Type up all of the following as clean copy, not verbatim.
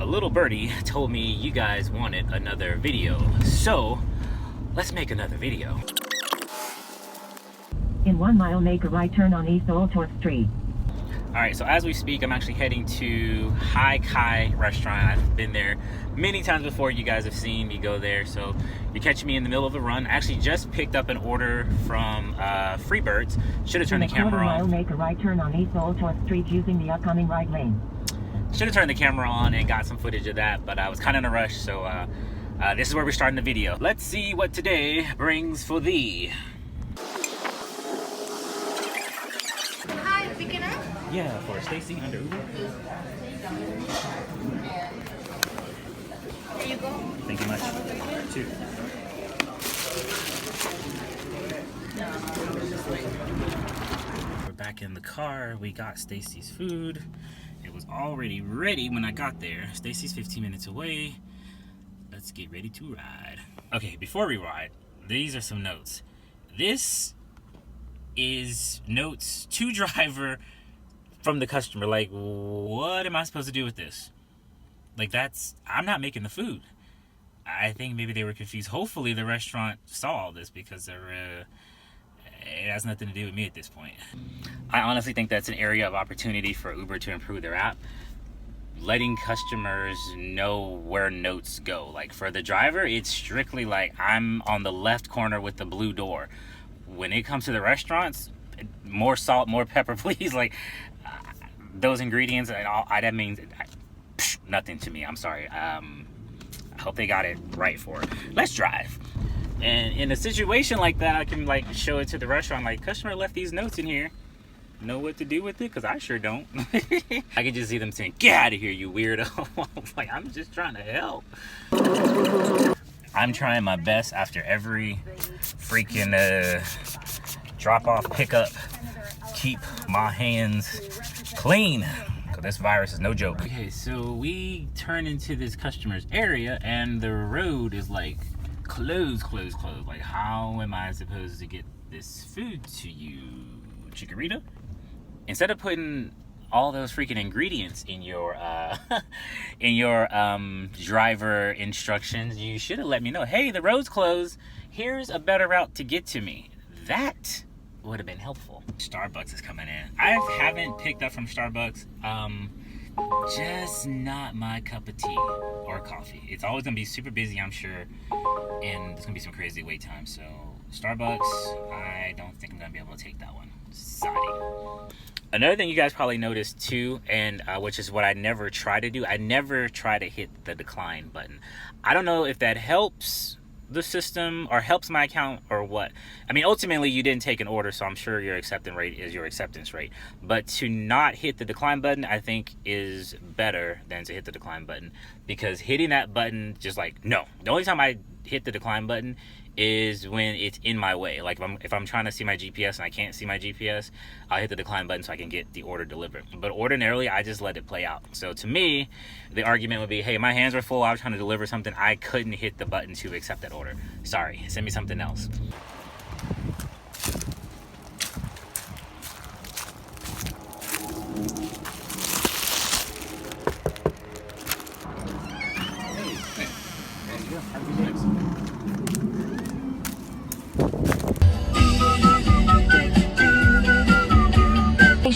a little birdie told me you guys wanted another video. So let's make another video. In 1 mile, make a right turn on East Old Tourist Street. Alright, so as we speak, I'm actually heading to Kai restaurant. I've been there many times before. You guys have seen me go there. So you're catching me in the middle of a run. I actually just picked up an order from Freebirds. Should have turned the camera on. In a 1/4 mile, make a right turn on East Old Tourist Street using the upcoming right lane. Should have turned the camera on and got some footage of that, but I was kind of in a rush, so this is where we're starting the video. Let's see what today brings for thee. Hi, picking up? Yeah, for Stacy under Uber. There you go. Thank you much. Two. We're back in the car. We got Stacy's food. It was already ready when I got there. Stacy's 15 minutes away. Let's get ready to ride. Okay, before we ride, these are some notes. This is notes to driver from the customer. Like, what am I supposed to do with this? Like, I'm not making the food. I think maybe they were confused. Hopefully the restaurant saw all this, because it has nothing to do with me at this point. I honestly think that's an area of opportunity for Uber to improve their app. Letting customers know where notes go. Like, for the driver, it's strictly like, I'm on the left corner with the blue door. When it comes to the restaurants, more salt, more pepper, please. Like, those ingredients and all, that means nothing to me. I'm sorry. I hope they got it right for it. Let's drive. And in a situation like that, I can like show it to the restaurant, like, customer left these notes in here. Know what to do with it? Because I sure don't. I can just see them saying, get out of here, you weirdo. Like, I'm just trying to help. I'm trying my best after every freaking drop off pickup. Keep my hands clean, because this virus is no joke. Okay, so we turn into this customer's area and the road is like closed. Like, how am I supposed to get this food to you, Chikorita? Instead of putting all those freaking ingredients in your driver instructions, you should have let me know, hey, the road's closed, here's a better route to get to me. That would have been helpful. Starbucks is coming in. I haven't picked up from Starbucks. Just not my cup of tea or coffee. It's always gonna be super busy, I'm sure, and there's gonna be some crazy wait time. So Starbucks, I don't think I'm gonna be able to take that one. Sorry. Another thing you guys probably noticed too, and which is what I never try to do, I never try to hit the decline button. I don't know if that helps the system or helps my account or what. I mean, ultimately you didn't take an order, so I'm sure your acceptance rate is your acceptance rate. But to not hit the decline button, I think, is better than to hit the decline button, because hitting that button, just like, no. The only time I hit the decline button is when it's in my way. Like, if I'm trying to see my GPS and I can't see my GPS, I'll hit the decline button so I can get the order delivered. But ordinarily, I just let it play out. So to me, the argument would be, hey, my hands were full, I was trying to deliver something, I couldn't hit the button to accept that order. Sorry, send me something else.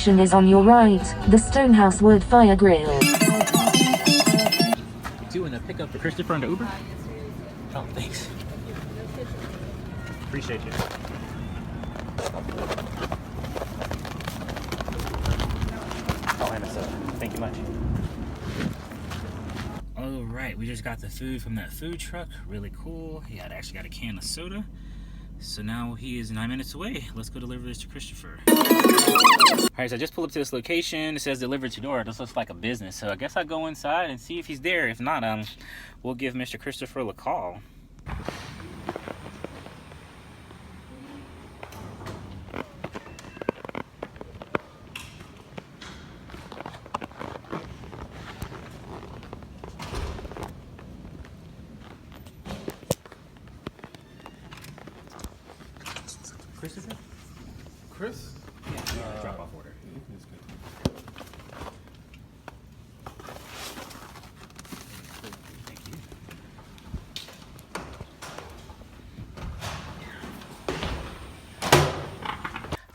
Is on your right, the Stonehouse Wood Fire Grill. Doing a pickup for Christopher under Uber? Oh, thanks. Appreciate you. Oh, and a soda. Thank you much. All right, we just got the food from that food truck. Really cool. He had actually got a can of soda. So now he is 9 minutes away. Let's go deliver this to Christopher. All right, so I just pulled up to this location. It says delivered to door. This looks like a business. So I guess I'll go inside and see if he's there. If not, we'll give Mr. Christopher a call. Christopher? Chris? Yeah, drop off order. That's good.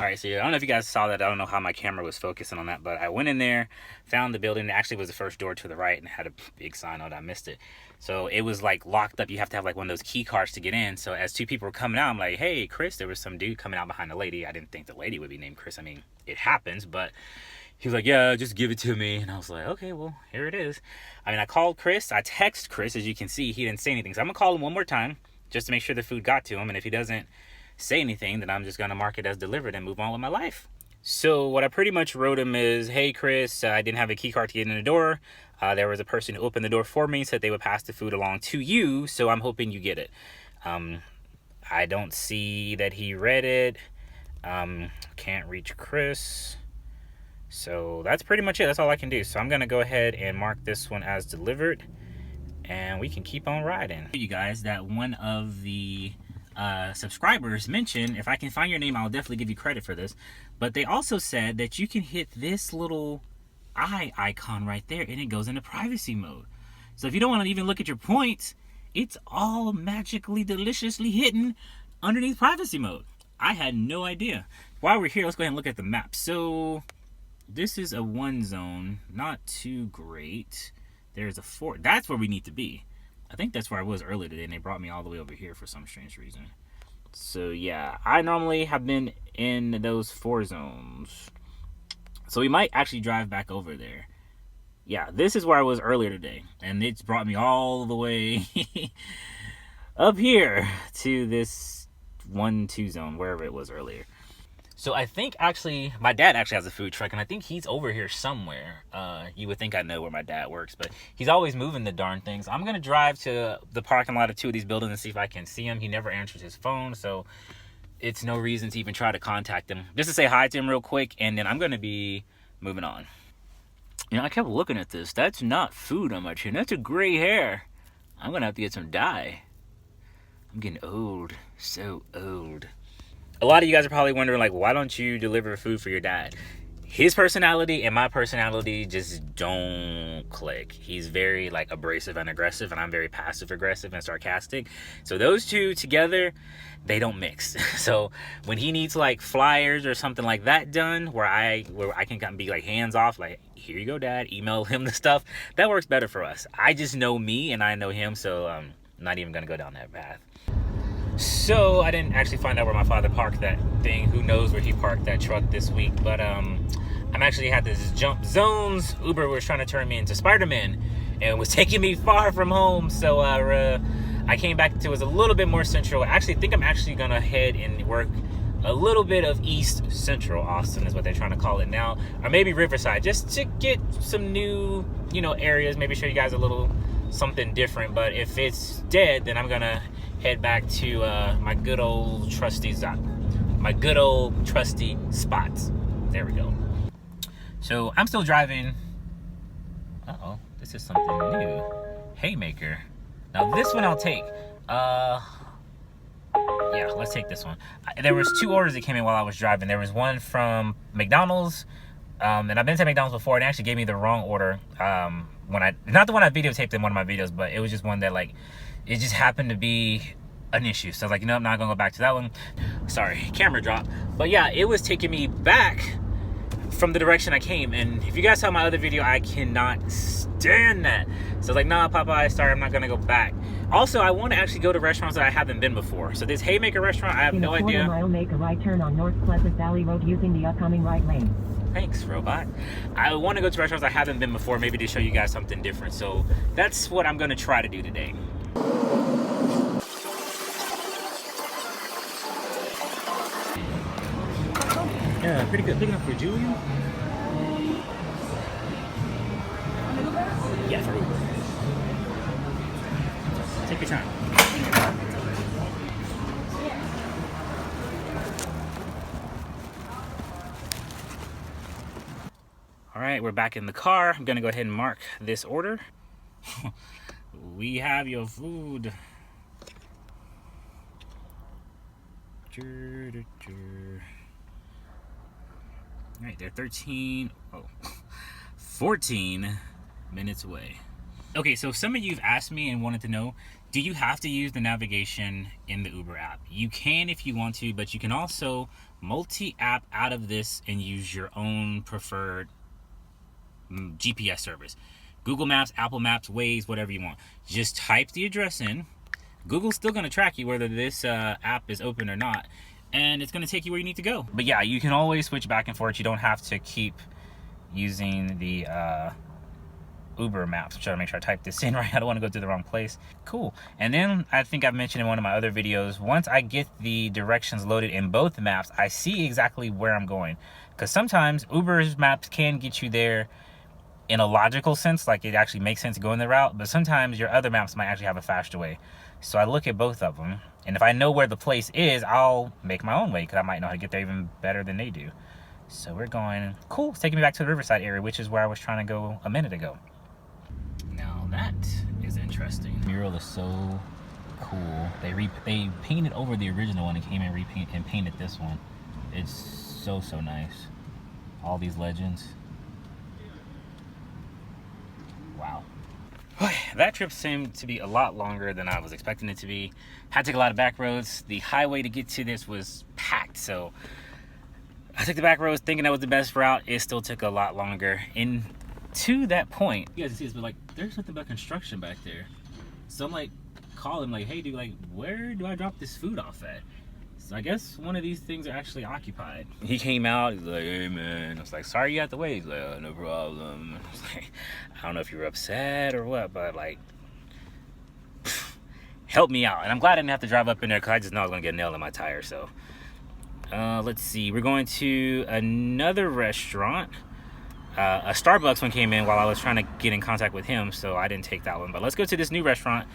All right, so I don't know if you guys saw that. I don't know how my camera was focusing on that, but I went in there, found the building. It actually was the first door to the right and had a big sign on it. I missed it. So it was like locked up. You have to have like one of those key cards to get in. So as two people were coming out, I'm like, hey, Chris, there was some dude coming out behind the lady. I didn't think the lady would be named Chris. I mean, it happens, but he was like, yeah, just give it to me. And I was like, okay, well, here it is. I mean, I called Chris. I texted Chris. As you can see, he didn't say anything. So I'm going to call him one more time just to make sure the food got to him. And if he doesn't say anything, then I'm just going to mark it as delivered and move on with my life. So what I pretty much wrote him is, hey, Chris, I didn't have a key card to get in the door. There was a person who opened the door for me, said they would pass the food along to you. So I'm hoping you get it. I don't see that he read it. Can't reach Chris. So that's pretty much it. That's all I can do. So I'm going to go ahead and mark this one as delivered, and we can keep on riding. You guys, that one of the subscribers mentioned, if I can find your name, I'll definitely give you credit for this. But they also said that you can hit this little eye icon right there, and it goes into privacy mode. So if you don't want to even look at your points, it's all magically, deliciously hidden underneath privacy mode. I had no idea. While we're here, let's go ahead and look at the map. So this is a 1 zone, not too great. There's a 4. That's where we need to be. I think that's where I was earlier today, and they brought me all the way over here for some strange reason. So yeah, I normally have been in those 4 zones. So we might actually drive back over there. Yeah, this is where I was earlier today, and it's brought me all the way up here to this 1-2 zone, wherever it was earlier. So I think actually, my dad actually has a food truck, and I think he's over here somewhere. You would think I know where my dad works, but he's always moving the darn things. I'm going to drive to the parking lot of 2 of these buildings and see if I can see him. He never answers his phone, so it's no reason to even try to contact him. Just to say hi to him real quick, and then I'm going to be moving on. You know, I kept looking at this. That's not food on my chin. That's a gray hair. I'm going to have to get some dye. I'm getting old. So old. A lot of you guys are probably wondering, like, why don't you deliver food for your dad? His personality and my personality just don't click. He's very, like, abrasive and aggressive, and I'm very passive aggressive and sarcastic. So those two together, they don't mix. So when he needs, like, flyers or something like that done, where I can kind of be, like, hands off, like, here you go, Dad, email him the stuff, that works better for us. I just know me and I know him, so I'm not even gonna go down that path. So I didn't actually find out where my father parked that thing. Who knows where he parked that truck this week? But I'm actually had this jump zones. Uber was trying to turn me into Spider-Man and was taking me far from home. So I came back to, it was a little bit more central. I actually think I'm actually gonna head and work a little bit of East Central Austin is what they're trying to call it now, or maybe Riverside, just to get some new, you know, areas. Maybe show you guys a little something different. But if it's dead, then I'm gonna head back to my good old trusty spots. There we go. So I'm still driving. Uh-oh, this is something new. Haymaker. Now this one I'll take. Yeah, let's take this one. There was 2 orders that came in while I was driving. There was one from McDonald's, and I've been to McDonald's before, and they actually gave me the wrong order. Not the one I videotaped in one of my videos, but it was just one that, like, it just happened to be an issue. So I was like, you know, I'm not gonna go back to that one. Sorry, camera drop. But yeah, it was taking me back from the direction I came. And if you guys saw my other video, I cannot stand that. So I was like, nah, Popeye, sorry, I'm not gonna go back. Also, I want to actually go to restaurants that I haven't been before. So this Haymaker restaurant, I have no idea. In a quarter-mile, make a right turn on North Pleasant Valley Road using the upcoming right lane. Thanks, robot. I want to go to restaurants I haven't been before, maybe to show you guys something different. So that's what I'm gonna try to do today. Yeah, pretty good. Big enough for Julian? Yeah, for Uber. Take your time. All right, we're back in the car. I'm gonna go ahead and mark this order. We have your food. All right, they're 14 minutes away. Okay, so some of you have asked me and wanted to know, do you have to use the navigation in the Uber app? You can if you want to, but you can also multi-app out of this and use your own preferred GPS service. Google Maps, Apple Maps, Waze, whatever you want. Just type the address in. Google's still going to track you whether this app is open or not, and it's going to take you where you need to go. But yeah, you can always switch back and forth. You don't have to keep using the Uber Maps. I'm trying to make sure I type this in right. I don't want to go to the wrong place. Cool. And then I think I've mentioned in one of my other videos, once I get the directions loaded in both maps, I see exactly where I'm going. Because sometimes Uber's maps can get you there in a logical sense, like it actually makes sense going the route, but sometimes your other maps might actually have a faster way. So I look at both of them, and if I know where the place is, I'll make my own way, because I might know how to get there even better than they do. So we're going, cool, it's taking me back to the Riverside area, which is where I was trying to go a minute ago. Now that is interesting. The mural is so cool. They painted over the original one and came and painted this one. It's so nice. All these legends. Wow. That trip seemed to be a lot longer than I was expecting it to be. Had to take a lot of back roads. The highway to get to this was packed, so I took the back roads thinking that was the best route. It still took a lot longer. And to that point, you guys can see this, but like there's nothing but construction back there. So I'm like calling like, hey dude, like where do I drop this food off at? So I guess one of these things are actually occupied. He came out, he's like, hey man. I was like, sorry you had to wait. He's like, oh, no problem. I was like, I don't know if you were upset or what, but like, help me out. And I'm glad I didn't have to drive up in there because I just know I was gonna get a nail in my tire. So let's see, we're going to another restaurant. A Starbucks one came in while I was trying to get in contact with him, so I didn't take that one. But let's go to this new restaurant.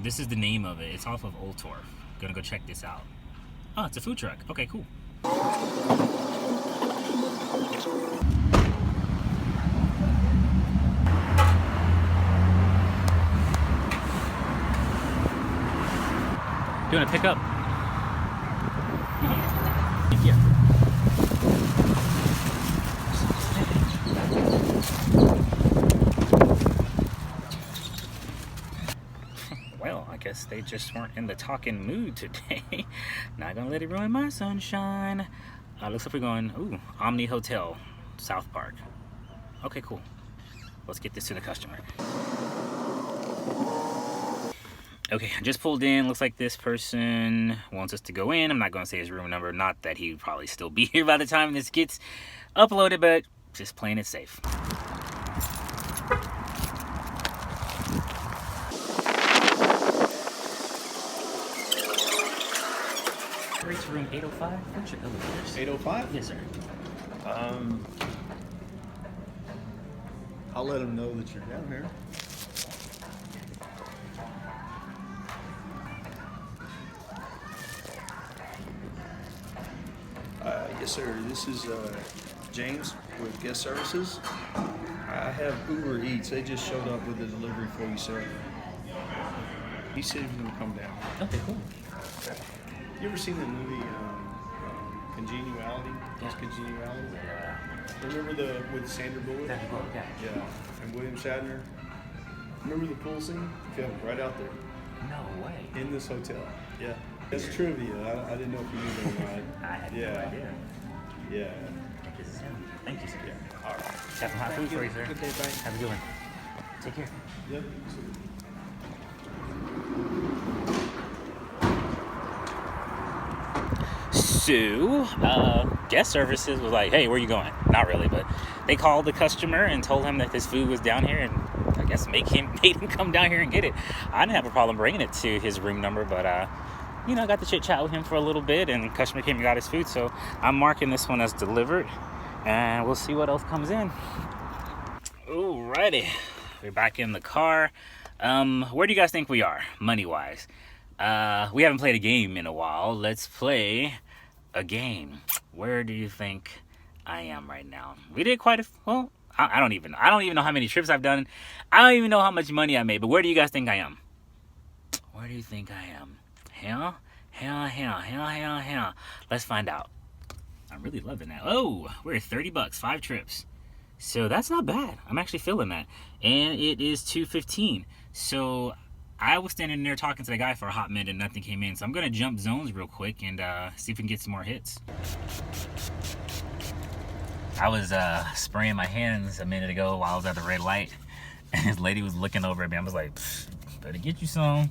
This is the name of it. It's off of Old Tour. Gonna go check this out. Oh, it's a food truck. Okay, cool. Do you want to pick up? Thank you. Well, I guess they just weren't in the talking mood today. Not gonna let it ruin my sunshine. Looks like we're going, ooh, Omni Hotel, South Park. Okay, cool. Let's get this to the customer. Okay, I just pulled in. Looks like this person wants us to go in. I'm not gonna say his room number. Not that he would probably still be here by the time this gets uploaded, but just playing it safe. Reach room 805. What's your elevators? 805? Yes, sir. I'll let them know that you're down here. Yes, sir. This is James with Guest Services. I have UberEats. They just showed up with a delivery for you, sir. He said he's going to come down. Okay, cool. You ever seen the movie Congeniality? Yeah. Congeniality? Yeah. Remember with Sandra Bullock? Yeah. Yeah. And William Shatner? Remember the pool scene? Filmed right out there. No way. In this hotel. Yeah. That's trivia. I didn't know if you knew that or not. I had no idea. Yeah. This is him. Thank you, sir. Yeah. All right. Have some hot food for you, sir. Good day, bye. Have a good one. Take care. Yep. So, guest services was like, hey, where you going? Not really, but they called the customer and told him that this food was down here, and I guess made him come down here and get it. I didn't have a problem bringing it to his room number, but you know, I got to chit chat with him for a little bit, and the customer came and got his food. So I'm marking this one as delivered, and we'll see what else comes in. Alrighty, we're back in the car. Where do you guys think we are, money-wise? We haven't played a game in a while. Let's play a game. Where do you think I am right now? We did quite well. I don't even know how many trips I've done. I don't even know how much money I made. But where do you guys think I am? Where do you think I am? Hell. Let's find out. I'm really loving that. Oh, we're at $30, 5 trips. So that's not bad. I'm actually feeling that. And it is 2:15. So I was standing there talking to the guy for a hot minute and nothing came in. So I'm gonna jump zones real quick and see if we can get some more hits. I was spraying my hands a minute ago while I was at the red light, and this lady was looking over at me. I was like, better get you some.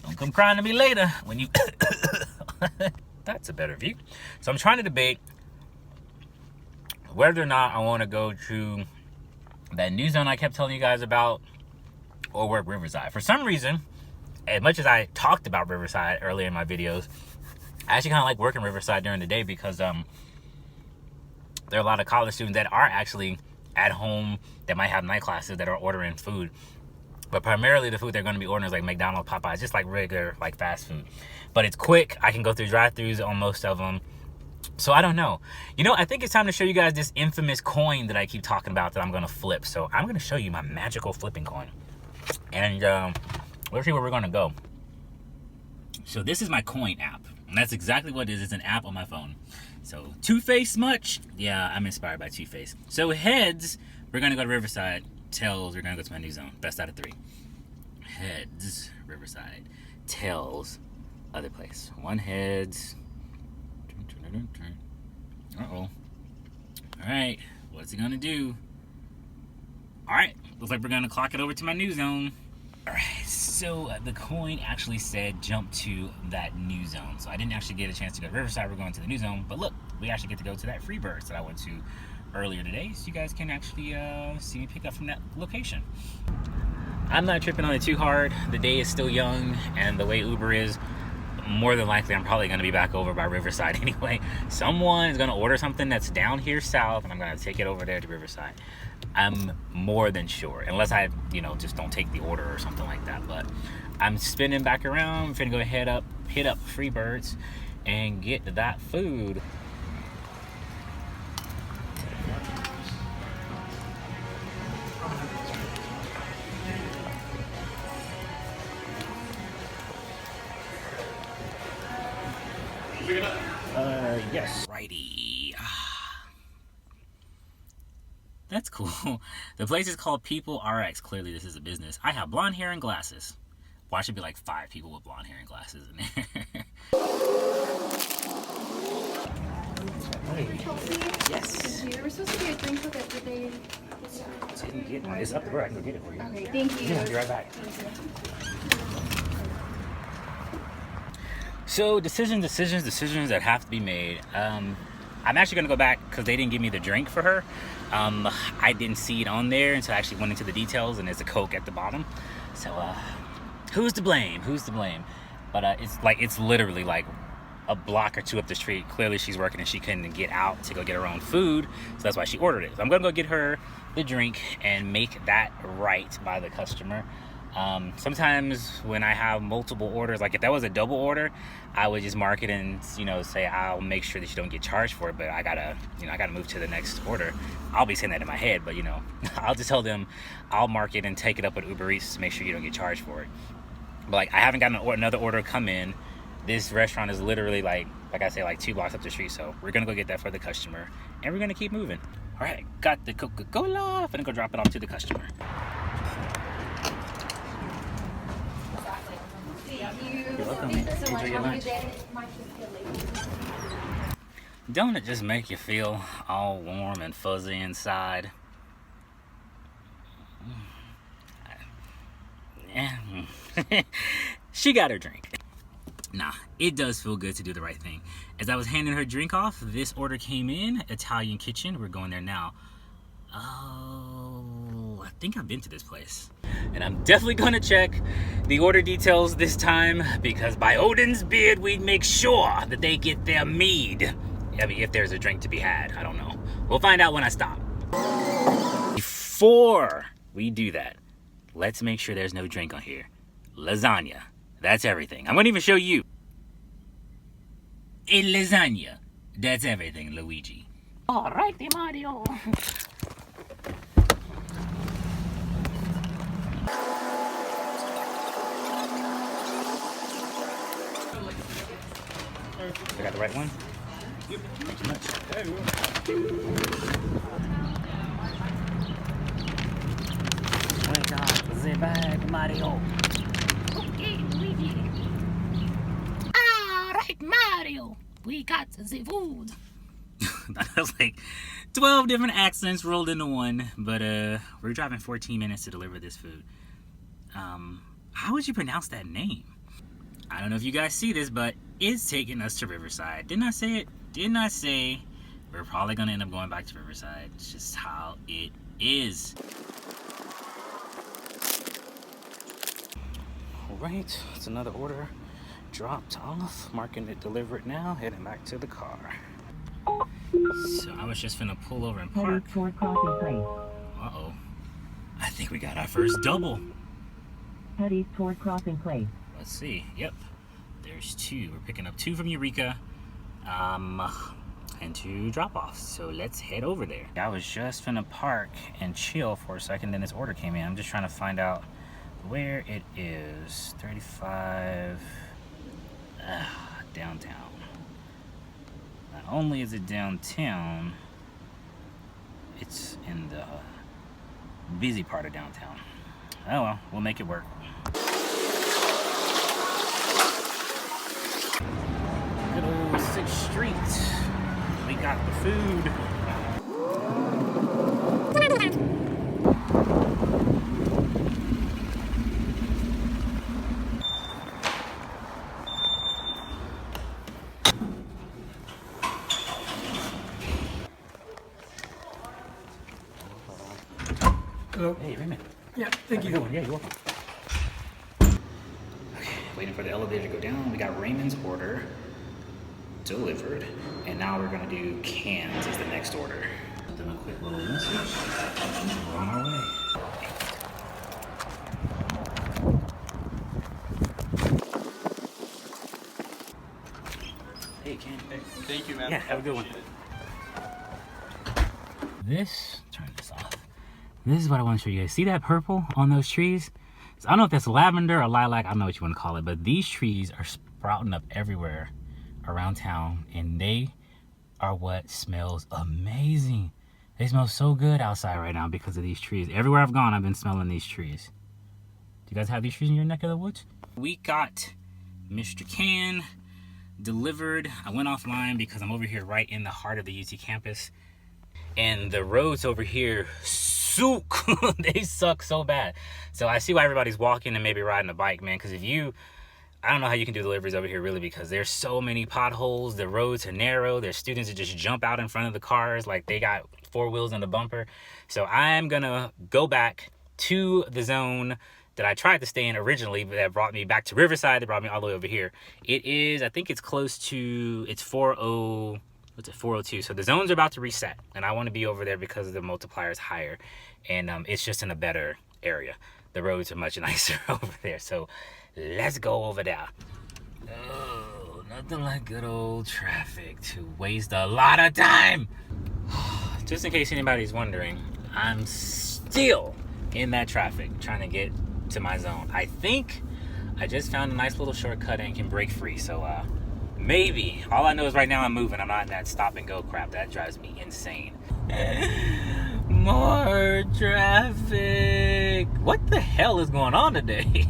Don't come crying to me later when you... That's a better view. So I'm trying to debate whether or not I want to go to that new zone I kept telling you guys about or work Riverside. For some reason, as much as I talked about Riverside earlier in my videos, I actually kind of like working Riverside during the day because there are a lot of college students that are actually at home that might have night classes that are ordering food. But primarily the food they're going to be ordering is like McDonald's, Popeyes, just like regular like fast food. But it's quick. I can go through drive-thrus on most of them. So I don't know. You know, I think it's time to show you guys this infamous coin that I keep talking about that I'm going to flip. So I'm going to show you my magical flipping coin. And let's see where we're going to go. So this is my coin app. And that's exactly what it is. It's an app on my phone. So Two-Face much? Yeah, I'm inspired by Two-Face. So heads, we're going to go to Riverside. Tails, we're going to go to my new zone. Best out of 3. Heads, Riverside. Tails, other place. 1 heads. Uh-oh. Alright, what's it gonna do? Alright, looks like we're gonna clock it over to my new zone. Alright, so the coin actually said jump to that new zone. So I didn't actually get a chance to go to Riverside. We're going to the new zone. But look, we actually get to go to that Freebirds that I went to earlier today. So you guys can actually see me pick up from that location. I'm not tripping on it too hard. The day is still young, and the way Uber is, more than likely I'm probably going to be back over by Riverside anyway. Someone is going to order something that's down here south, and I'm going to take it over there to Riverside. I'm more than sure, unless I, you know, just don't take the order or something like that. But I'm spinning back around. I'm finna go hit up Freebirds and get that food. Yes. Righty. That's cool. The place is called People RX. Clearly this is a business. I have blonde hair and glasses. Why should be like 5 people with blonde hair and glasses in there? Yes. We're supposed to get a drink with it, but they... Didn't get one. It's up there. I can go get it for you. Okay, thank you. Yeah, I'll be right back. So decisions that have to be made. I'm actually gonna go back because they didn't give me the drink for her. I didn't see it on there, and so I actually went into the details, and there's a Coke at the bottom. So who's to blame? But it's literally like a block or 2 up the street. Clearly she's working and she couldn't get out to go get her own food, so that's why she ordered it. So I'm gonna go get her the drink and make that right by the customer. Sometimes when I have multiple orders, like if that was a double order, I would just mark it and, you know, say I'll make sure that you don't get charged for it, but I gotta move to the next order. I'll be saying that in my head, but you know, I'll just tell them I'll mark it and take it up with UberEats to make sure you don't get charged for it. But like I haven't gotten another order come in. This restaurant is literally like I say, like 2 blocks up the street, so we're gonna go get that for the customer and we're gonna keep moving. All right, got the Coca-Cola. I'm gonna go drop it off to the customer. You're welcome. Enjoy your lunch. Don't it just make you feel all warm and fuzzy inside? Yeah. She got her drink. Nah, it does feel good to do the right thing. As I was handing her drink off, this order came in, Italian Kitchen. We're going there now. Oh, I think I've been to this place. And I'm definitely gonna check the order details this time, because by Odin's beard, we make sure that they get their mead. I mean, if there's a drink to be had, I don't know. We'll find out when I stop. Before we do that, let's make sure there's no drink on here. Lasagna, that's everything. I'm gonna even show you. A lasagna, that's everything, Luigi. All right, Mario. I got the right one? Yep. Thank you much. got the bag, Mario. Okay, Luigi. Alright, Mario. We got the food. That was like 12 different accents rolled into one. But we're driving 14 minutes to deliver this food. How would you pronounce that name? I don't know if you guys see this, but it's taking us to Riverside. Didn't I say it? Didn't I say we're probably gonna end up going back to Riverside? It's just how it is. Alright, it's another order dropped off. Marking it delivered now, heading back to the car. So I was just finna pull over and park. Headed toward crossing place. Uh-oh. I think we got our first double. Head east toward crossing place. Let's see. Yep. There's two. We're picking up two from Eureka. And two drop-offs. So let's head over there. I was just finna park and chill for a second, then this order came in. I'm just trying to find out where it is. 35 downtown. Not only is it downtown, it's in the busy part of downtown. Oh well, we'll make it work. Good old 6th Street. We got the food. Hello. Hey, Raymond. Yeah, thank you. Yeah, you're welcome. Okay, waiting for the elevator to go down. We got Raymond's order delivered, and now we're gonna do cans as the next order. Send them a quick little message. We're on our way. Hey, Ken. Hey, thank you, man. Yeah, have a good one. Turn this off. This is what I want to show you guys. See that purple on those trees? So I don't know if that's lavender or lilac. I don't know what you want to call it, but these trees are sprouting up everywhere around town, and they are what smells amazing. They smell so good outside right now because of these trees. Everywhere I've gone, I've been smelling these trees. Do you guys have these trees in your neck of the woods? We got Mr. Can delivered. I went offline because I'm over here right in the heart of the UT campus, and the roads over here suck. They suck so bad. So I see why everybody's walking and maybe riding a bike, man, because I don't know how you can do deliveries over here really, because there's so many potholes. The roads are narrow. There's students that just jump out in front of the cars like they got 4 wheels in the bumper. So I'm gonna go back to the zone that I tried to stay in originally, but that brought me back to Riverside. That brought me all the way over here. It is, I think it's close to, it's 402. So the zones are about to reset, and I want to be over there because the multiplier is higher, and it's just in a better area. The roads are much nicer over there. So let's go over there. Oh, nothing like good old traffic to waste a lot of time. Just in case anybody's wondering, I'm still in that traffic trying to get to my zone. I think I just found a nice little shortcut and can break free. So maybe. All I know is right now I'm moving. I'm not in that stop and go crap. That drives me insane. More traffic. What the hell is going on today?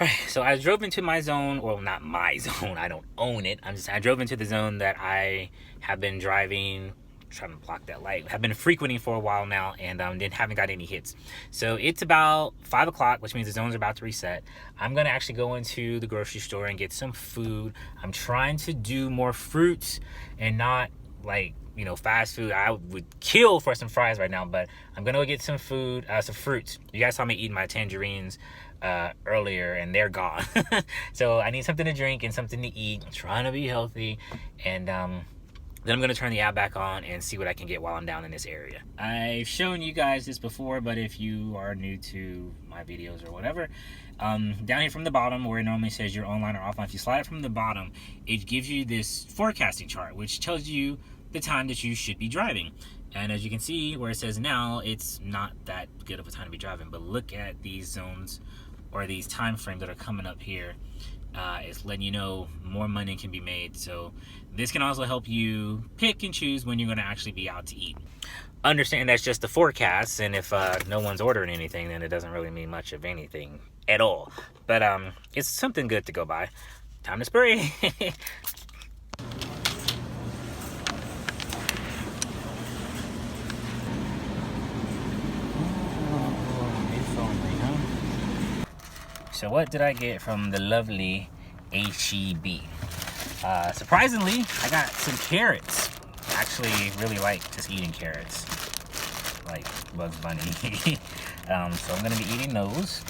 Alright, so I drove into my zone. Well, not my zone. I don't own it. I drove into the zone that I have been driving, trying to block that light, have been frequenting for a while now, and then haven't got any hits. So it's about 5 o'clock, which means the zone's about to reset. I'm gonna actually go into the grocery store and get some food. I'm trying to do more fruits and not like, you know, fast food. I would kill for some fries right now, but I'm gonna go get some food, some fruits. You guys saw me eating my tangerines earlier, and they're gone. So I need something to drink and something to eat. I'm trying to be healthy, and then I'm going to turn the app back on and see what I can get while I'm down in this area. I've shown you guys this before, but if you are new to my videos or whatever, down here from the bottom where it normally says you're online or offline, if you slide it from the bottom, it gives you this forecasting chart, which tells you the time that you should be driving. And as you can see where it says now, it's not that good of a time to be driving, but look at these zones or these time frames that are coming up here. It's letting you know more money can be made. So this can also help you pick and choose when you're going to actually be out to eat. understand that's just the forecast, and if no one's ordering anything, then it doesn't really mean much of anything at all. But it's something good to go by. Time to spray. So what did I get from the lovely HEB? Surprisingly, I got some carrots. I actually really like just eating carrots, like Bugs Bunny. So I'm gonna be eating those.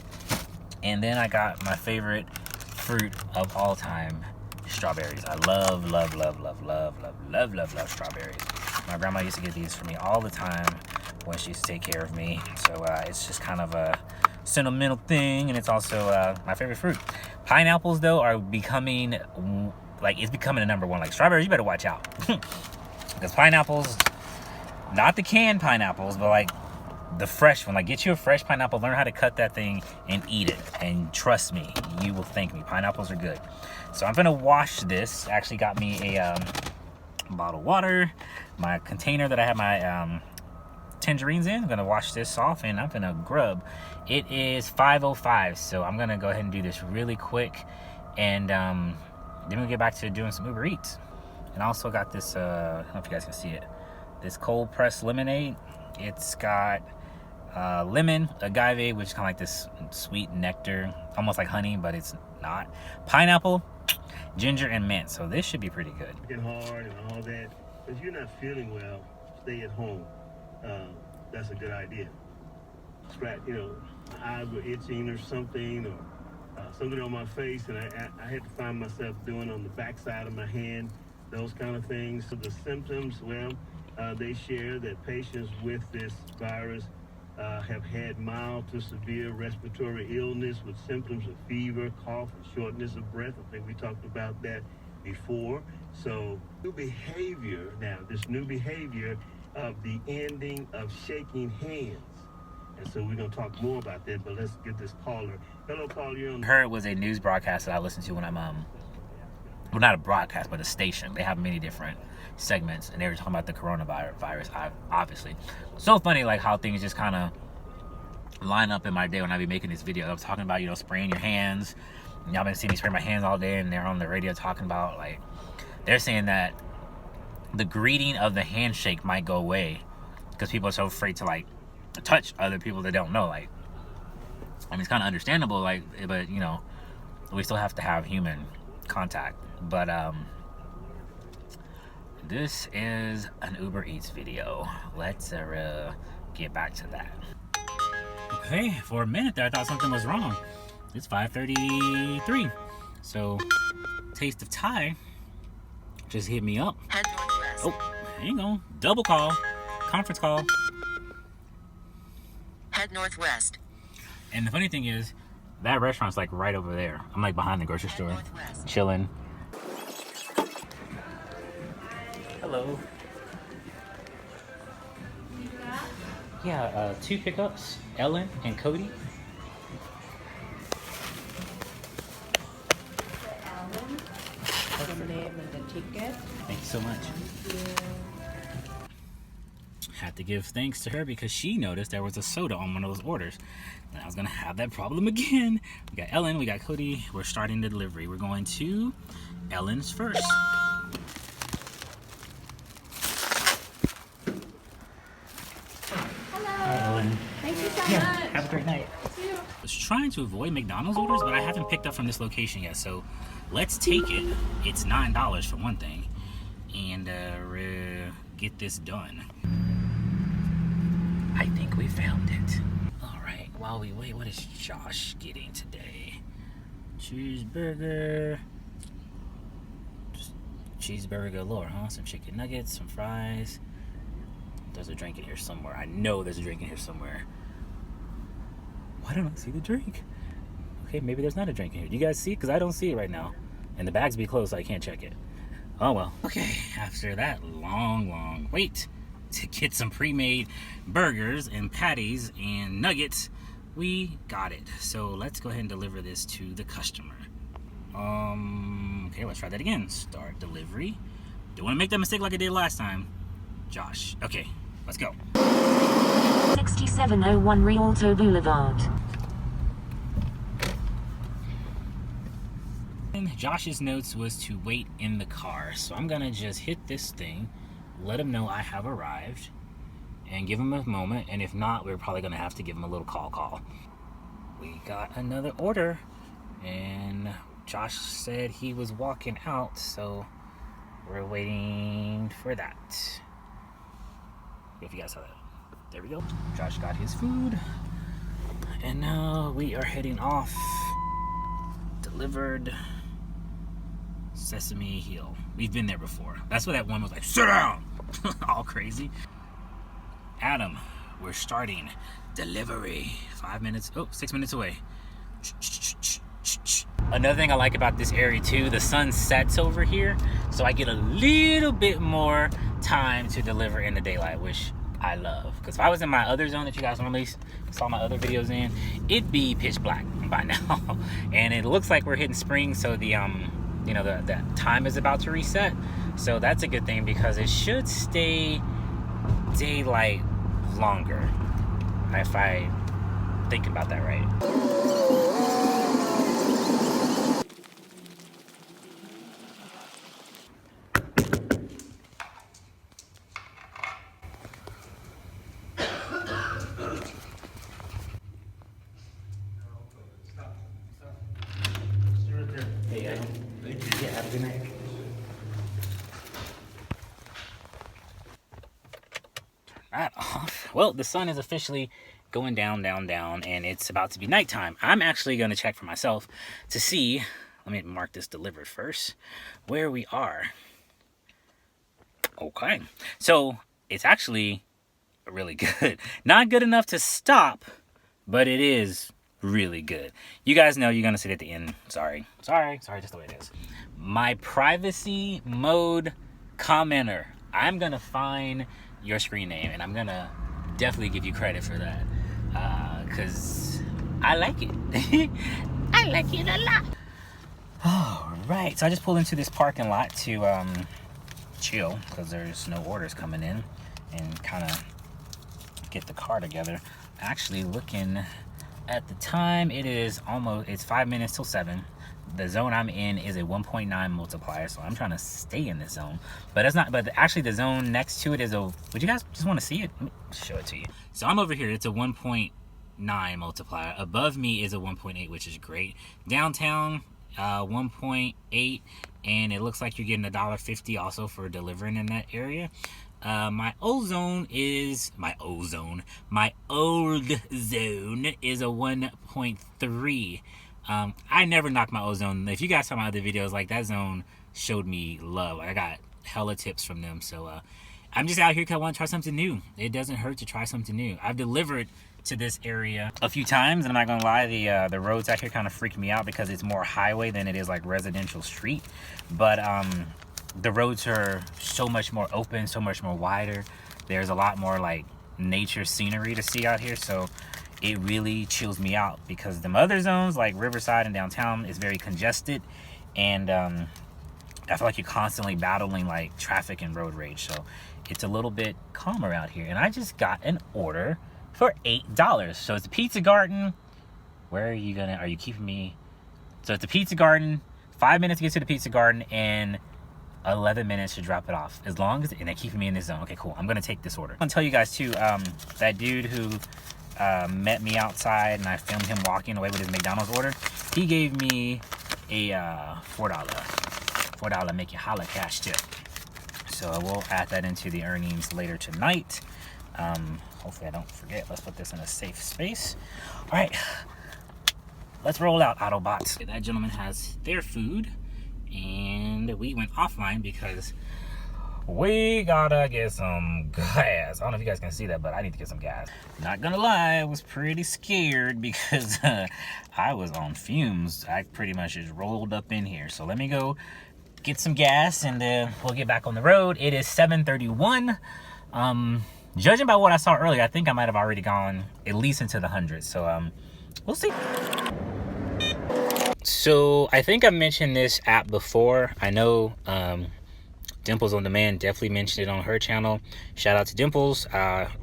And then I got my favorite fruit of all time, strawberries. I love strawberries. My grandma used to get these for me all the time when she used to take care of me. So it's just kind of a sentimental thing, and it's also my favorite fruit. Pineapples though are becoming, like, it's becoming a number one. Like strawberries, you better watch out. Because pineapples, not the canned pineapples, but like the fresh one. Like, get you a fresh pineapple, learn how to cut that thing and eat it, and trust me, you will thank me. Pineapples are good. So I'm gonna wash this. Actually got me a bottle of water, my container that I have my tangerines in. I'm gonna wash this off and I'm gonna grub. It is 5:05, so I'm gonna go ahead and do this really quick, and then we'll get back to doing some Uber Eats. And I also got this, I don't know if you guys can see it, this cold pressed lemonade. It's got lemon, agave, which is kind of like this sweet nectar, almost like honey, but it's not. Pineapple, ginger, and mint. So this should be pretty good. Working hard and all that. If you're not feeling well, stay at home. That's a good idea. Scratch, you know, my eyes were itching or something, or something on my face, and I had to find myself doing on the backside of my hand, those kind of things. So the symptoms, well, they share that patients with this virus have had mild to severe respiratory illness with symptoms of fever, cough, and shortness of breath. I think we talked about that before. So new behavior now, this new behavior of the ending of shaking hands. And so we're going to talk more about that, but let's get this caller. Hello, caller. You're on. Her was a news broadcast that I listened to when I'm, well, not a broadcast, but a station. They have many different segments, and they were talking about the coronavirus, obviously. So funny, like, how things just kind of line up in my day when I be making this video. I was talking about, you know, spraying your hands. Y'all been seeing me spray my hands all day, and they're on the radio talking about, like, they're saying that the greeting of the handshake might go away because people are so afraid to, like, touch other people they don't know. Like, I mean, it's kind of understandable, like, but, you know, we still have to have human contact. But this is an Uber Eats video. Let's get back to that. Okay, for a minute there I thought something was wrong. It's 5:33, so Taste of Thai just hit me up. Head northwest. Oh, hang on, double call, conference call. Head northwest. And the funny thing is, that restaurant's like right over there. I'm like behind the grocery store, chilling. Hello. Yeah, 2 pickups, Ellen and Cody. The name and the ticket. Thank you so much. Had to give thanks to her because she noticed there was a soda on one of those orders. And I was gonna have that problem again. We got Ellen, we got Cody. We're starting the delivery. We're going to Ellen's first. Ellen. Thank you so Yeah, much. have a great night. You too. I was trying to avoid McDonald's orders, but I haven't picked up from this location yet, so let's take it. It's $9 for one thing, and get this done. I think we found it. All right, while we wait, what is Josh getting today? Cheeseburger. Just cheeseburger galore, huh? Some chicken nuggets, some fries. There's a drink in here somewhere. I know there's a drink in here somewhere. Why don't I see the drink? Okay, maybe there's not a drink in here. Do you guys see it? Because I don't see it right now. And the bag's be closed, so I can't check it. Oh well. Okay, after that long wait to get some pre-made burgers and patties and nuggets, we got it. So let's go ahead and deliver this to the customer. Okay, let's try that again. Start delivery. Don't want to make that mistake like I did last time. Josh. Okay, Let's go. 6701 Rialto Boulevard. And Josh's notes was to wait in the car. So I'm gonna just hit this thing, let him know I have arrived, and give him a moment. And if not, we're probably gonna have to give him a little call. We got another order, and Josh said he was walking out, so we're waiting for that. If you guys saw that. There we go. Josh got his food, and now we are heading off. Delivered Sesame Hill. We've been there before. That's what that one was like, sit down! All crazy. Adam, we're starting delivery. 6 minutes away. Another thing I like about this area too, the sun sets over here, so I get a little bit more time to deliver in the daylight, which I love. Because if I was in my other zone that you guys normally saw my other videos in, it'd be pitch black by now. And it looks like we're hitting spring, so the you know, the time is about to reset. So that's a good thing, because it should stay daylight longer, if I think about that right. Hey, yeah, have a good night. Right off. Well, the sun is officially going down, and it's about to be nighttime. I'm actually going to check for myself to see, let me mark this delivered first, where we are. Okay, so it's actually really good. Not good enough to stop, but it is really good. You guys know you're gonna sit at the end. Sorry, just the way it is. My privacy mode commenter. I'm gonna find your screen name, and I'm gonna definitely give you credit for that, because I like it. I like it a lot. All right, so I just pulled into this parking lot to chill, because there's no orders coming in, and kind of get the car together. Actually, looking at the time, it's 5 minutes till 7. The zone I'm in is a 1.9 multiplier, so I'm trying to stay in this zone. But it's not. But actually, the zone next to it is a. Would you guys just want to see it? Let me show it to you. So I'm over here. It's a 1.9 multiplier. Above me is a 1.8, which is great. Downtown, 1.8, and it looks like you're getting $1.50 also for delivering in that area. My old zone is a 1.3. I never knocked my old zone. If you guys saw my other videos, like, that zone showed me love. Like, I got hella tips from them. So I'm just out here because I want to try something new. It doesn't hurt to try something new. I've delivered to this area a few times, and I'm not gonna lie, the roads out here kind of freak me out because it's more highway than it is like residential street. But the roads are so much more open, so much more wider. There's a lot more like nature scenery to see out here, so it really chills me out, because the other zones like Riverside and downtown is very congested, and I feel like you're constantly battling like traffic and road rage. So it's a little bit calmer out here. And I just got an order for $8. So it's a Pizza Garden. Where are you keeping me? So it's a Pizza Garden, 5 minutes to get to the Pizza Garden, and 11 minutes to drop it off. And they're keeping me in this zone. Okay, cool. I'm gonna take this order. I'm gonna tell you guys too, that dude who met me outside and I filmed him walking away with his McDonald's order, he gave me a $4 make you holla cash tip. So we'll add that into the earnings later tonight. Hopefully I don't forget. Let's put this in a safe space. All right, let's roll out, Autobots. That gentleman has their food, and we went offline because we gotta get some gas. I don't know if you guys can see that, but I need to get some gas. Not gonna lie, I was pretty scared because I was on fumes. I pretty much just rolled up in here. So let me go get some gas, and we'll get back on the road. It is 7:31. Judging by what I saw earlier, I think I might have already gone at least into the hundreds. So we'll see. So I think I mentioned this app before. I know Dimples on Demand, definitely mentioned it on her channel. Shout out to Dimples.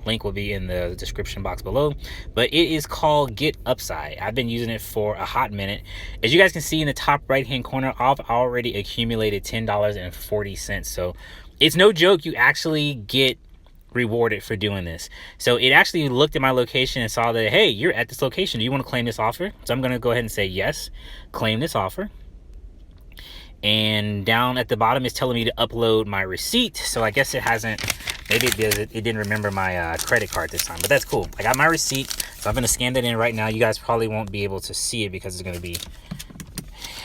Link will be in the description box below. But it is called Get Upside. I've been using it for a hot minute. As you guys can see in the top right hand corner, I've already accumulated $10.40. So it's no joke. You actually get rewarded for doing this. So it actually looked at my location and saw that, hey, you're at this location, do you want to claim this offer? So I'm going to go ahead and say yes, claim this offer. And down at the bottom is telling me to upload my receipt. So I guess it hasn't, maybe it didn't remember my credit card this time, but that's cool. I got my receipt, so I'm going to scan that in right now. You guys probably won't be able to see it because it's going to be,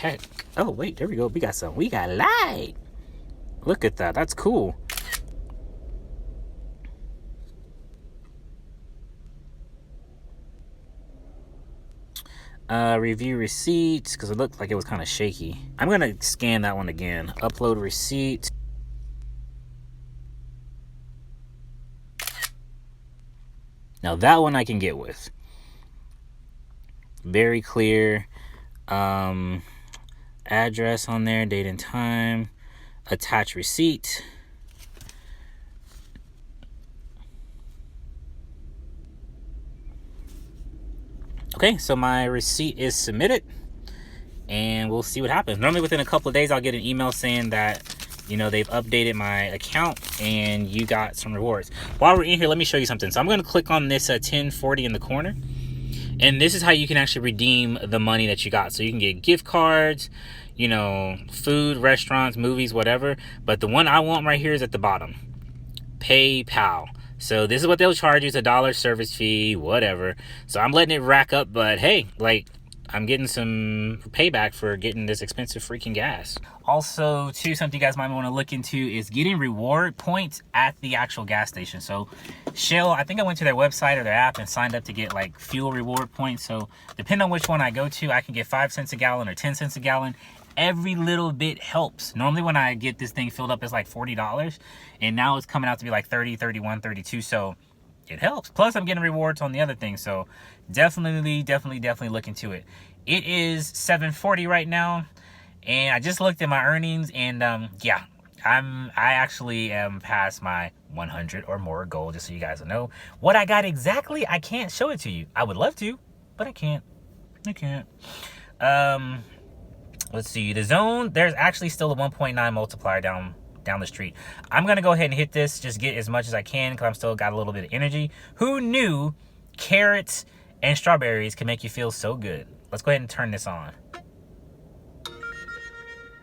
heck, oh wait, there we go. We got light. Look at that, that's cool. Review receipts, because it looked like it was kind of shaky. I'm gonna scan that one again. Upload receipt. Now that one I can get with. Very clear. Address on there, date and time. Attach receipt. Okay, so my receipt is submitted, and we'll see what happens. Normally within a couple of days, I'll get an email saying that, you know, they've updated my account and you got some rewards. While we're in here, let me show you something. So I'm going to click on this 1040 in the corner, and this is how you can actually redeem the money that you got. So you can get gift cards, you know, food, restaurants, movies, whatever. But the one I want right here is at the bottom, PayPal. So this is what they'll charge you. It's $1 service fee, whatever. So I'm letting it rack up, but hey, like, I'm getting some payback for getting this expensive freaking gas. Also, too, something you guys might want to look into is getting reward points at the actual gas station. So Shell, I think I went to their website or their app and signed up to get like fuel reward points. So depending on which one I go to, I can get 5 cents a gallon or 10 cents a gallon. Every little bit helps. Normally when I get this thing filled up, it's like $40, and now it's coming out to be like 30, 31, 32. So it helps. Plus I'm getting rewards on the other thing. So definitely look into it. It is 7:40 right now, and I just looked at my earnings, and yeah, I actually am past my 100 or more goal, just so you guys know. What I got exactly, I can't show it to you. I would love to, but I can't. Let's see, the zone, there's actually still a 1.9 multiplier down the street. I'm gonna go ahead and hit this, just get as much as I can, because I'm still got a little bit of energy. Who knew carrots and strawberries can make you feel so good? Let's go ahead and turn this on.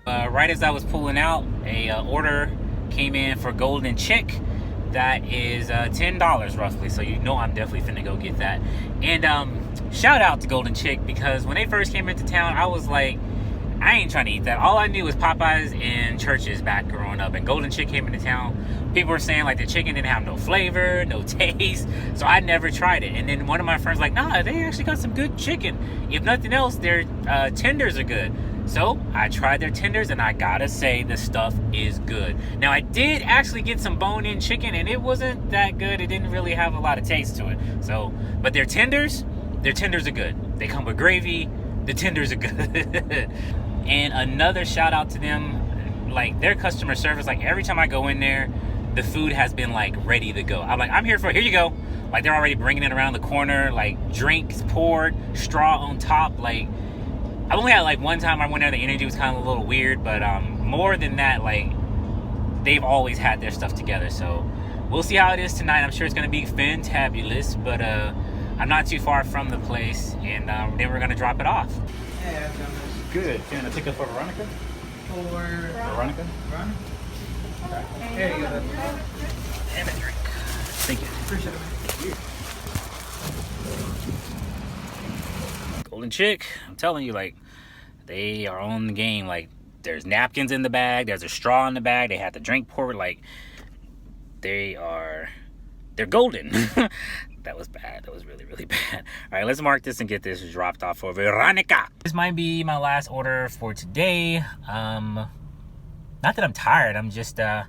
Right as I was pulling out, a order came in for golden chick. That is $10 roughly, so you know I'm definitely finna go get that. And shout out to Golden Chick, because when they first came into town, I was like, I ain't trying to eat that. All I knew was Popeyes and Church's back growing up, and Golden Chick came into town. People were saying like the chicken didn't have no flavor, no taste, so I never tried it. And then one of my friends like, nah, they actually got some good chicken. If nothing else, their tenders are good. So I tried their tenders, and I gotta say, the stuff is good. Now I did actually get some bone-in chicken, and it wasn't that good. It didn't really have a lot of taste to it. So, but their tenders are good. They come with gravy. The tenders are good. And another shout out to them, like their customer service, like every time I go in there, the food has been like ready to go. I'm like, I'm here you go. Like they're already bringing it around the corner, like drinks poured, straw on top. Like I only had like one time I went there, the energy was kind of a little weird, but more than that, like they've always had their stuff together. So we'll see how it is tonight. I'm sure it's gonna be fantabulous, but I'm not too far from the place, and then we're gonna drop it off. Yeah, I've done this. Good. Can I take it for Veronica? For Veronica? Ron? Here you go. And a drink. Thank you. Appreciate it. Golden Chick, I'm telling you, like, they are on the game. Like, there's napkins in the bag, there's a straw in the bag, they had the drink poured, like, they're golden. That was bad. That was really bad. All right, let's mark this and get this dropped off for Veronica. This might be my last order for today. Not that I'm tired. I'm just, I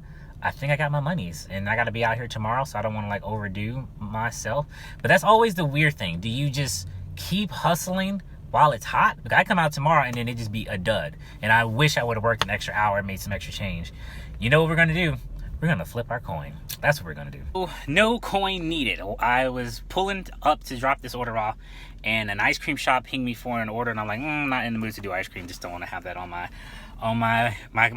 think I got my monies, and I got to be out here tomorrow, so I don't want to, like, overdo myself. But that's always the weird thing. Do you just keep hustling while it's hot. Like, I come out tomorrow and then it just be a dud. And I wish I would have worked an extra hour and made some extra change. You know what we're gonna do? We're gonna flip our coin. That's what we're gonna do. Oh, no coin needed. I was pulling up to drop this order off, and an ice cream shop pinged me for an order, and I'm like, I'm not in the mood to do ice cream. Just don't want to have that on my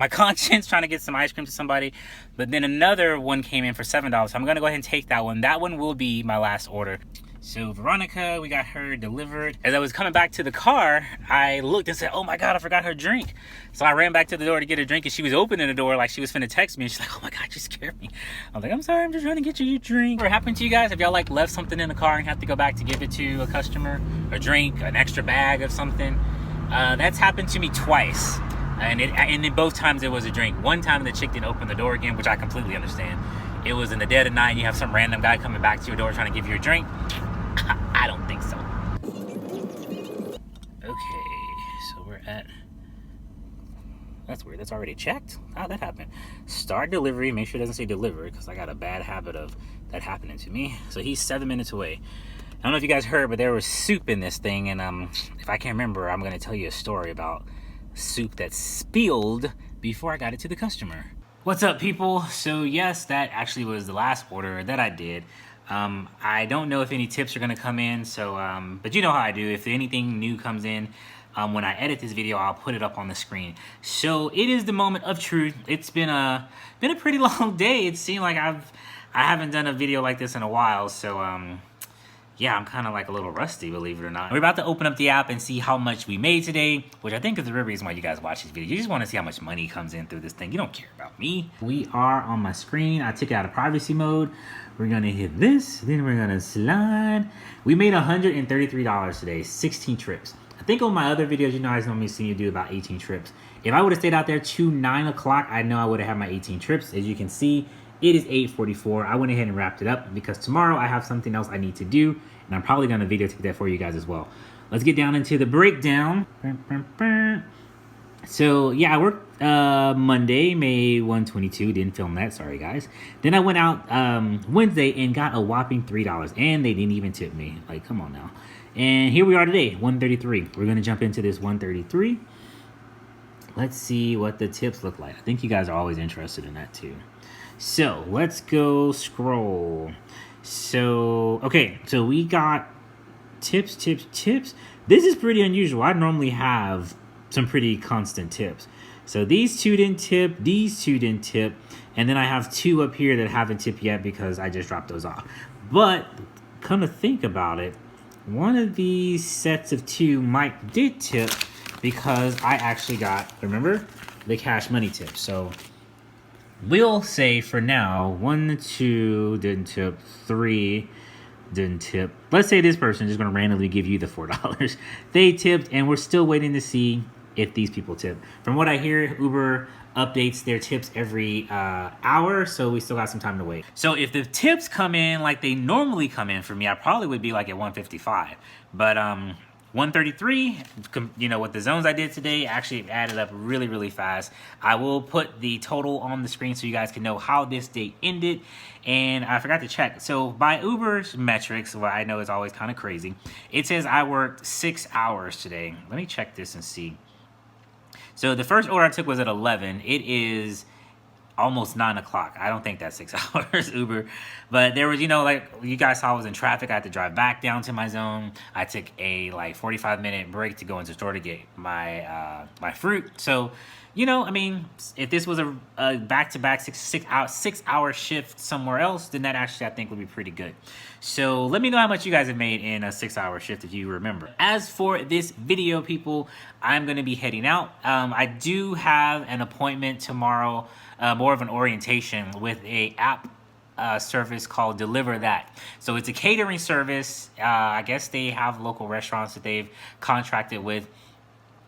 conscience, trying to get some ice cream to somebody. But then another one came in for $7, so I'm gonna go ahead and take that one. That one will be my last order. So Veronica, we got her delivered. As I was coming back to the car, I looked and said, oh my God, I forgot her drink. So I ran back to the door to get her drink, and she was opening the door like she was finna text me. And she's like, oh my God, you scared me. I was like, I'm sorry, I'm just trying to get you your drink. What happened to you guys? Have y'all like left something in the car and have to go back to give it to a customer? A drink, an extra bag of something? That's happened to me twice. And in both times it was a drink. One time the chick didn't open the door again, which I completely understand. It was in the dead of night, and you have some random guy coming back to your door trying to give you a drink. I don't think so. Okay, so we're at... That's weird, that's already checked? How'd that happen? Start delivery, make sure it doesn't say delivered, because I got a bad habit of that happening to me. So he's 7 minutes away. I don't know if you guys heard, but there was soup in this thing, and if I can't remember, I'm gonna tell you a story about soup that spilled before I got it to the customer. What's up, people? So yes, that actually was the last order that I did. I don't know if any tips are gonna come in, so but you know how I do. If anything new comes in, when I edit this video, I'll put it up on the screen. So it is the moment of truth. It's been a pretty long day. It seemed like I haven't done a video like this in a while, so yeah, I'm kind of like a little rusty, believe it or not. We're about to open up the app and see how much we made today, which I think is the real reason why you guys watch this video. You just want to see how much money comes in through this thing. You don't care about me. We are on my screen. I took it out of privacy mode. We're gonna hit this, then we're gonna slide. We made $133 today, 16 trips. I think on my other videos, you guys normally see me do about 18 trips. If I would have stayed out there to 9 o'clock, I know I would have had my 18 trips. As you can see, it is 8:44. I went ahead and wrapped it up because tomorrow I have something else I need to do, and I'm probably gonna videotape that for you guys as well. Let's get down into the breakdown. So yeah, I worked Monday, May 122. Didn't film that, sorry guys. Then I went out Wednesday and got a whopping $3, and they didn't even tip me. Like, come on now. And here we are today, 133. We're gonna jump into this 133. Let's see what the tips look like. I think you guys are always interested in that too. So let's go scroll. So okay, so we got tips. This is pretty unusual. I normally have some pretty constant tips. So these two didn't tip, these two didn't tip, and then I have two up here that haven't tipped yet because I just dropped those off. But come to think about it, one of these sets of two did tip because I actually got, remember, the cash money tip. So we'll say for now, 1, 2 didn't tip, 3 didn't tip. Let's say this person is just gonna randomly give you the $4. They tipped, and we're still waiting to see if these people tip. From what I hear, Uber updates their tips every hour, so we still got some time to wait. So if the tips come in like they normally come in for me, I probably would be like at 155. But 133, you know, with the zones I did today, actually added up really, really fast. I will put the total on the screen so you guys can know how this day ended. And I forgot to check. So by Uber's metrics, what I know is always kind of crazy, it says I worked 6 hours today. Let me check this and see. So the first order I took was at 11. It is almost 9 o'clock. I don't think that's 6 hours Uber, but there was, you know, like you guys saw, I was in traffic. I had to drive back down to my zone. I took a like 45-minute break to go into the store to get my my fruit. So, you know, I mean, if this was a back-to-back six-hour shift somewhere else, then that actually I think would be pretty good. So let me know how much you guys have made in a 6-hour shift if you remember. As for this video, people, I'm going to be heading out. I do have an appointment tomorrow, more of an orientation with a app service called DeliverThat. So it's a catering service. I guess they have local restaurants that they've contracted with.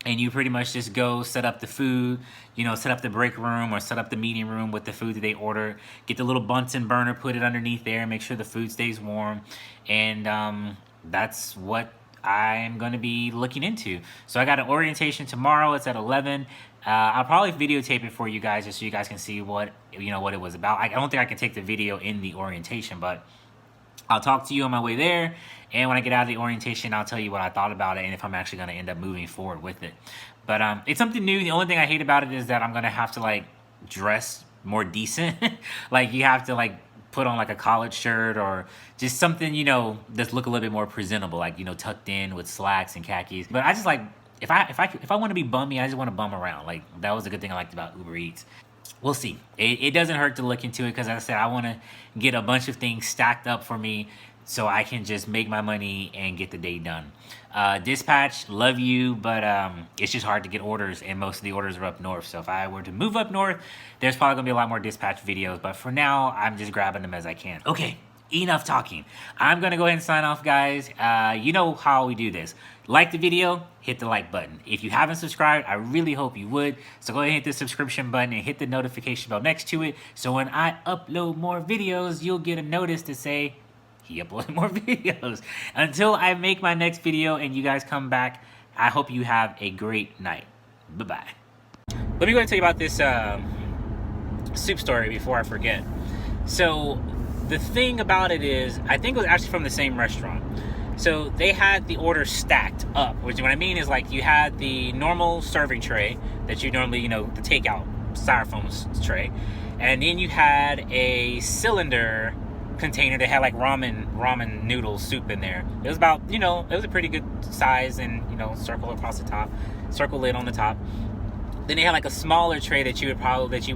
And you pretty much just go set up the food, you know, set up the break room or set up the meeting room with the food that they order. Get the little Bunsen burner, put it underneath there, make sure the food stays warm. And that's what I'm going to be looking into. So I got an orientation tomorrow. It's at 11. I'll probably videotape it for you guys just so you guys can see what, you know, what it was about. I don't think I can take the video in the orientation, but I'll talk to you on my way there, and when I get out of the orientation, I'll tell you what I thought about it and if I'm actually going to end up moving forward with it. But it's something new. The only thing I hate about it is that I'm going to have to like dress more decent. Like you have to like put on like a collared shirt or just something, you know, that's look a little bit more presentable, like, you know, tucked in with slacks and khakis. But I just like, if I want to be bummy, I just want to bum around. Like that was a good thing I liked about Uber Eats. We'll see. It doesn't hurt to look into it because, as I said, I want to get a bunch of things stacked up for me so I can just make my money and get the day done. Dispatch, love you, but it's just hard to get orders, and most of the orders are up north. So if I were to move up north, there's probably going to be a lot more dispatch videos. But for now, I'm just grabbing them as I can. Okay, enough talking. I'm going to go ahead and sign off, guys. You know how we do this. Like the video, hit the like button. If you haven't subscribed, I really hope you would. So go ahead and hit the subscription button and hit the notification bell next to it. So when I upload more videos, you'll get a notice to say, he uploaded more videos. Until I make my next video and you guys come back, I hope you have a great night. Bye-bye. Let me go ahead and tell you about this soup story before I forget. So the thing about it is, I think it was actually from the same restaurant. So they had the order stacked up, which what I mean is like you had the normal serving tray that you normally, you know, the takeout styrofoam tray. And then you had a cylinder container that had like ramen noodle soup in there. It was about, you know, it was a pretty good size and, you know, circle across the top, circle lid on the top. Then they had like a smaller tray that you would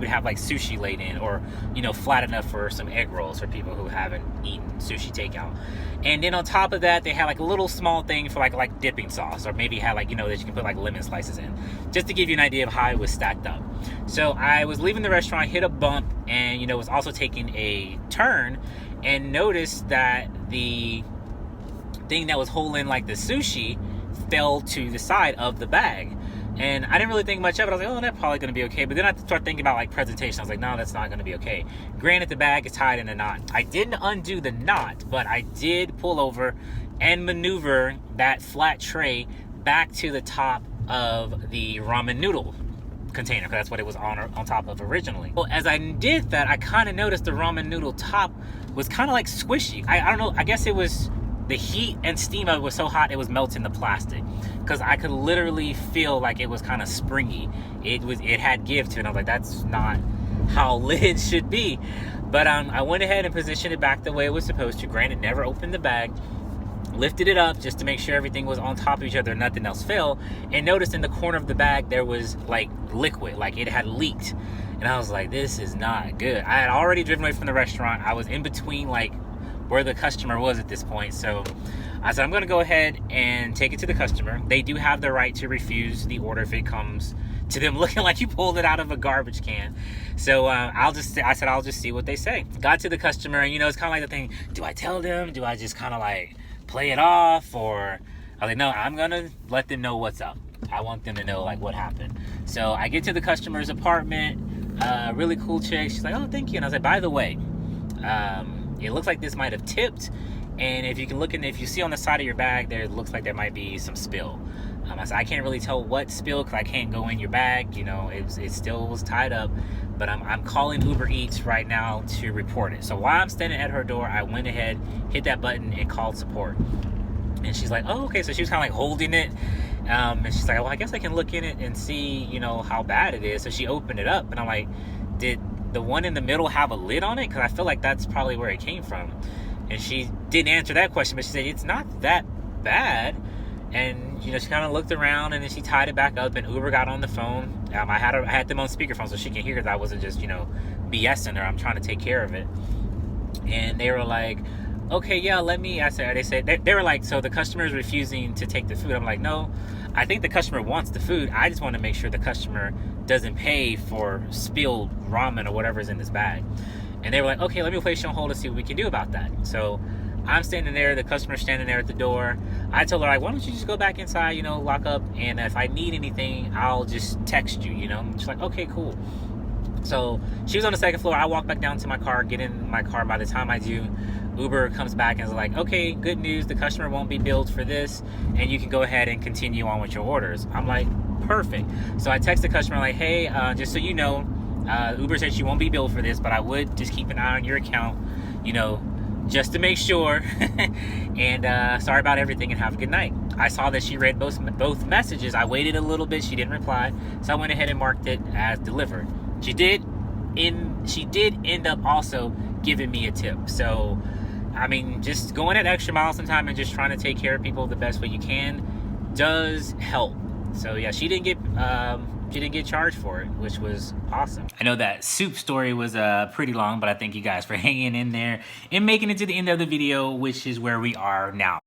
have like sushi laid in, or, you know, flat enough for some egg rolls for people who haven't eaten sushi takeout. And then on top of that, they had like a little small thing for like dipping sauce, or maybe had like, you know, that you can put like lemon slices in, just to give you an idea of how it was stacked up. So I was leaving the restaurant, hit a bump, and, you know, was also taking a turn, and noticed that the thing that was holding like the sushi fell to the side of the bag. And I didn't really think much of it. I was like, oh, that's probably going to be okay. But then I started thinking about like presentation. I was like, no, that's not going to be okay. Granted, the bag is tied in a knot. I didn't undo the knot, but I did pull over and maneuver that flat tray back to the top of the ramen noodle container, because that's what it was on top of originally. Well, as I did that, I kind of noticed the ramen noodle top was kind of like squishy. I don't know. I guess it was the heat and steam of it was so hot it was melting the plastic, because I could literally feel like it was kind of springy. It had give to it. And I was like, that's not how lids should be. But I went ahead and positioned it back the way it was supposed to. Granted, never opened the bag. Lifted it up just to make sure everything was on top of each other, nothing else fell, and noticed in the corner of the bag there was like liquid, like it had leaked. And I was like, this is not good. I had already driven away from the restaurant. I was in between like where the customer was at this point. So I said, I'm going to go ahead and take it to the customer. They do have the right to refuse the order if it comes to them looking like you pulled it out of a garbage can. So I said, I'll just see what they say. Got to the customer, and, you know, it's kind of like the thing, do I tell them? Do I just kind of like play it off? Or I was like, no, I'm going to let them know what's up. I want them to know like what happened. So I get to the customer's apartment, really cool chick. She's like, oh, thank you. And I was like, by the way, it looks like this might have tipped, and if you can look if you see on the side of your bag there, it looks like there might be some spill. I said, I can't really tell what spill because I can't go in your bag, you know, it still was tied up, but I'm calling Uber Eats right now to report it. So while I'm standing at her door, I went ahead, hit that button, and called support. And she's like, oh, okay. So she was kind of like holding it, and she's like, well, I guess I can look in it and see, you know, how bad it is. So she opened it up, and I'm like, did the one in the middle have a lid on it? Because I feel like that's probably where it came from. And she didn't answer that question, but she said, it's not that bad. And, you know, she kind of looked around, and then she tied it back up, and Uber got on the phone. I had them on speakerphone so she can hear that I wasn't just, you know, BSing her. I'm trying to take care of it. And they were like, okay, yeah, they were like, so the customer is refusing to take the food. I'm like, no, I think the customer wants the food. I just want to make sure the customer doesn't pay for spilled ramen or whatever's in this bag. And they were like, okay, let me place you on hold and see what we can do about that. So I'm standing there, the customer's standing there at the door. I told her, like, why don't you just go back inside, you know, lock up, and if I need anything, I'll just text you, you know. She's like, okay, cool. So she was on the second floor. I walk back down to my car, get in my car. By the time I do, Uber comes back and is like, okay, good news, the customer won't be billed for this, and you can go ahead and continue on with your orders. I'm like, perfect. So I text the customer like, hey, just so you know, Uber says you won't be billed for this, but I would just keep an eye on your account, you know, just to make sure. And sorry about everything, and have a good night. I saw that she read both messages. I waited a little bit. She didn't reply, so I went ahead and marked it as delivered. She did end up also giving me a tip. So, I mean, just going that extra mile sometimes and just trying to take care of people the best way you can does help. So yeah, she didn't get charged for it, which was awesome. I know that soup story was pretty long, but I thank you guys for hanging in there and making it to the end of the video, which is where we are now.